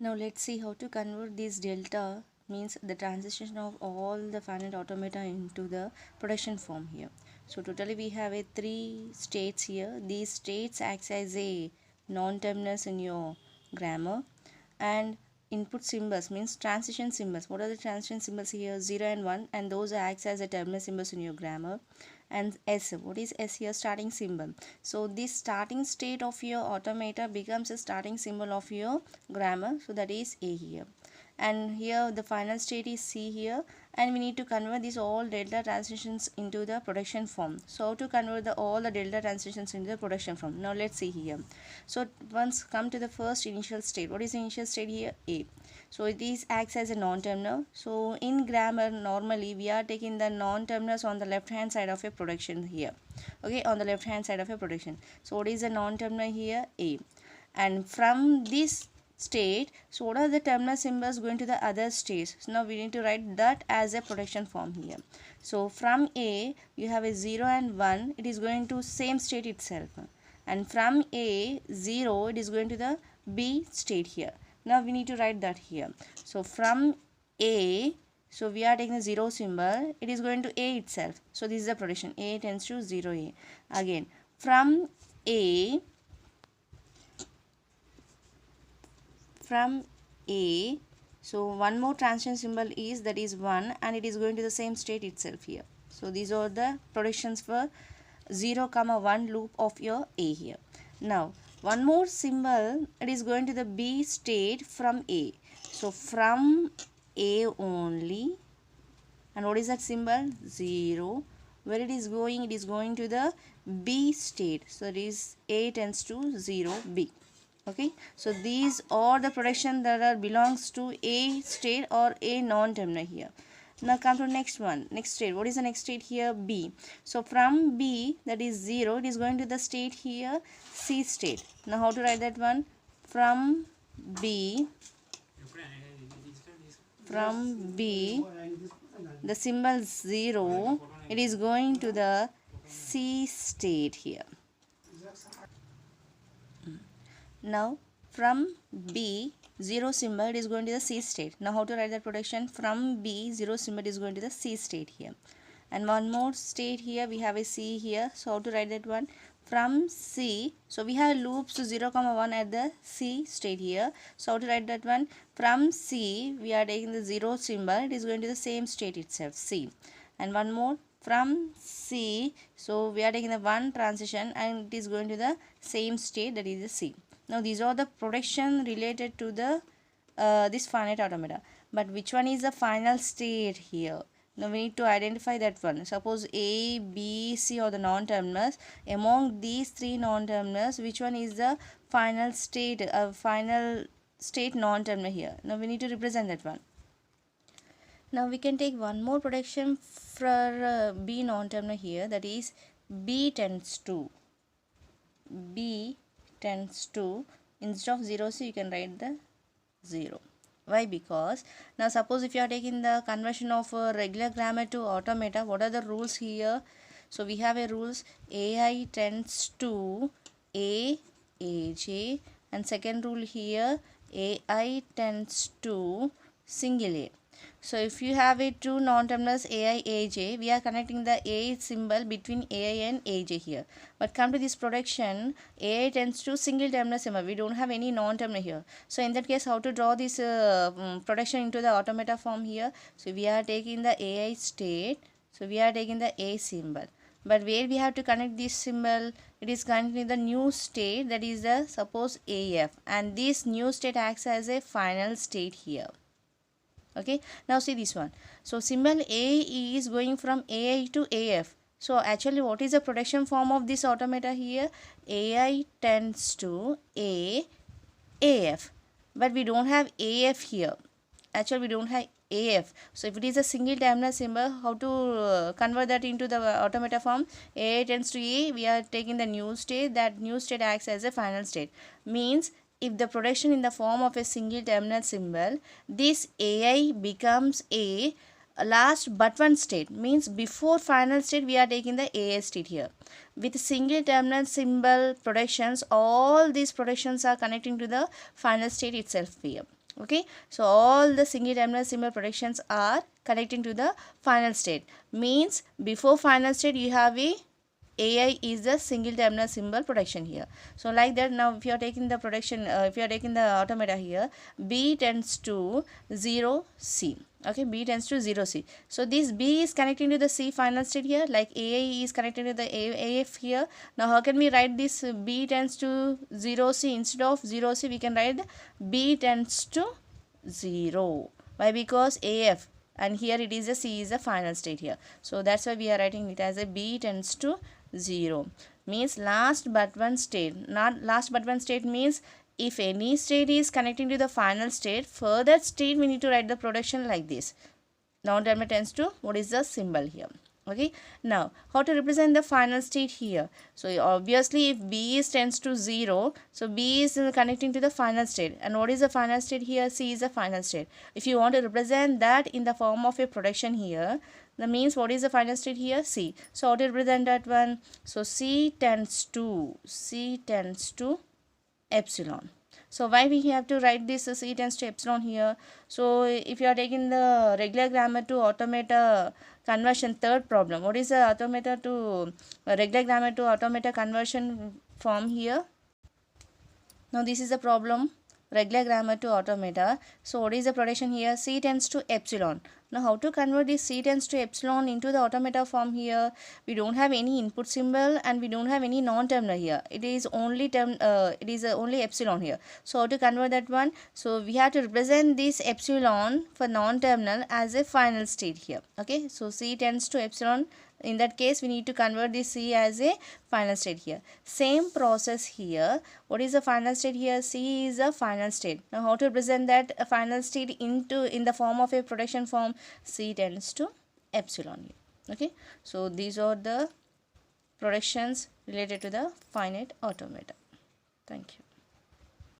Now let's see how to convert this delta, means the transition of all the finite automata into the production form here. So totally we have a 3 states here. These states acts as a non-terminals in your grammar, and input symbols means transition symbols. What are the transition symbols here? 0 and 1, and those acts as a terminal symbols in your grammar. And S, what is S here? Starting symbol. So this starting state of your automata becomes a starting symbol of your grammar, so that is A here. And here the final state is C here, and we need to convert these all delta transitions into the production form. So how to convert all the delta transitions into the production form? Now let's see here. So once come to the first initial state. What is the initial state here? A. So it is acts as a non-terminal. So in grammar normally we are taking the non-terminals on the left hand side of a production here. Okay, on the left hand side of a production. So what is the non-terminal here? A. And from this state, so what are the terminal symbols going to the other states? So now we need to write that as a production form here. So from A you have a 0 and 1, it is going to same state itself, and from A 0 it is going to the B state here. Now we need to write that here. So from A, so we are taking the 0 symbol, it is going to A itself. So this is the production. A tends to 0A. Again from A, so one more transition symbol is, that is 1, and it is going to the same state itself here. So these are the productions for 0, 1 loop of your A here. Now one more symbol, it is going to the B state from A. So from A only, and what is that symbol? 0. Where it is going to the B state. So it is A tends to 0 B. Okay, so these are the production that are belongs to A state or A non-terminal here. Now come to next one, next state. What is the next state here? B. So from B, that is 0, it is going to the state here C state. Now how to write that one? From B, the symbol 0, it is going to the C state here. Now from B, 0 symbol, it is going to the C state. Now how to write that production? From B, 0 symbol is going to the C state here. And one more state here, we have a C here. So how to write that one? From C, so we have loops to 0, 1 at the C state here. So how to write that one? From C, we are taking the 0 symbol, it is going to the same state itself, C. And one more, from C, so we are taking the 1 transition and it is going to the same state, that is the C. Now these are the production related to the this finite automata. But which one is the final state here? Now we need to identify that one. Suppose A, B, C are the non-terminals. Among these 3 non-terminals, which one is the final state non-terminal here? Now we need to represent that one. Now we can take one more production for B non-terminal here, that is B tends to, instead of 0 C you can write the 0. Why? Because now suppose if you are taking the conversion of a regular grammar to automata, what are the rules here? So we have a rules, AI tends to AJ, and second rule here, AI tends to single A. So if you have a two non-terminals AI, AJ, we are connecting the A symbol between AI and AJ here. But come to this production, AI tends to single terminal symbol. We don't have any non-terminal here. So in that case, how to draw this production into the automata form here? So we are taking the AI state. So we are taking the A symbol. But where we have to connect this symbol, it is connecting the new state, that is the suppose AF. And this new state acts as a final state here. Okay, now see this one. So symbol A is going from AI to AF. So actually what is the production form of this automata here? AI tends to AF. But we don't have AF here. Actually we don't have AF. So if it is a single terminal symbol, how to convert that into the automata form? AI tends to A, we are taking the new state. That new state acts as a final state. Means if the production in the form of a single terminal symbol, this AI becomes a last but one state. Means before final state we are taking the AI state here. With single terminal symbol productions, all these productions are connecting to the final state itself here. Okay, so all the single terminal symbol protections are connecting to the final state. Means before final state you have a AI is the single terminal symbol protection here. So like that, now if you are taking the protection, if you are taking the automata here, B tends to 0C. Okay, B tends to 0C. So this B is connecting to the C final state here, like AI is connected to the AF here. Now how can we write this B tends to 0C? Instead of 0C we can write B tends to 0. Why? Because AF, and here it is a C is the final state here. So that's why we are writing it as a B tends to 0. Means last but one state. Not last but one state means if any state is connecting to the final state, for that state we need to write the protection like this. Non-terminal tends to, what is the symbol here? Okay, now how to represent the final state here? So obviously if B is tends to 0, so B is connecting to the final state, and what is the final state here? C is the final state. If you want to represent that in the form of a projection here, that means what is the final state here? C. So how to represent that one? So C tends to epsilon. So why we have to write this C tends to epsilon here? So if you are taking the regular grammar to automata conversion, third problem, what is the automata to regular grammar to automata conversion form here? Now this is the problem, regular grammar to automata. So what is the protection here? C tends to epsilon. Now how to convert this C tends to epsilon into the automata form here? We don't have any input symbol and we don't have any non-terminal here. It is only only epsilon here. So how to convert that one? So we have to represent this epsilon for non-terminal as a final state here. Okay, so C tends to epsilon. In that case we need to convert this C as a final state here. Same process here. What is the final state here? C is a final state. Now how to represent that final state in the form of a protection form? C tends to epsilon here. Okay, so these are the protections related to the finite automata. Thank you.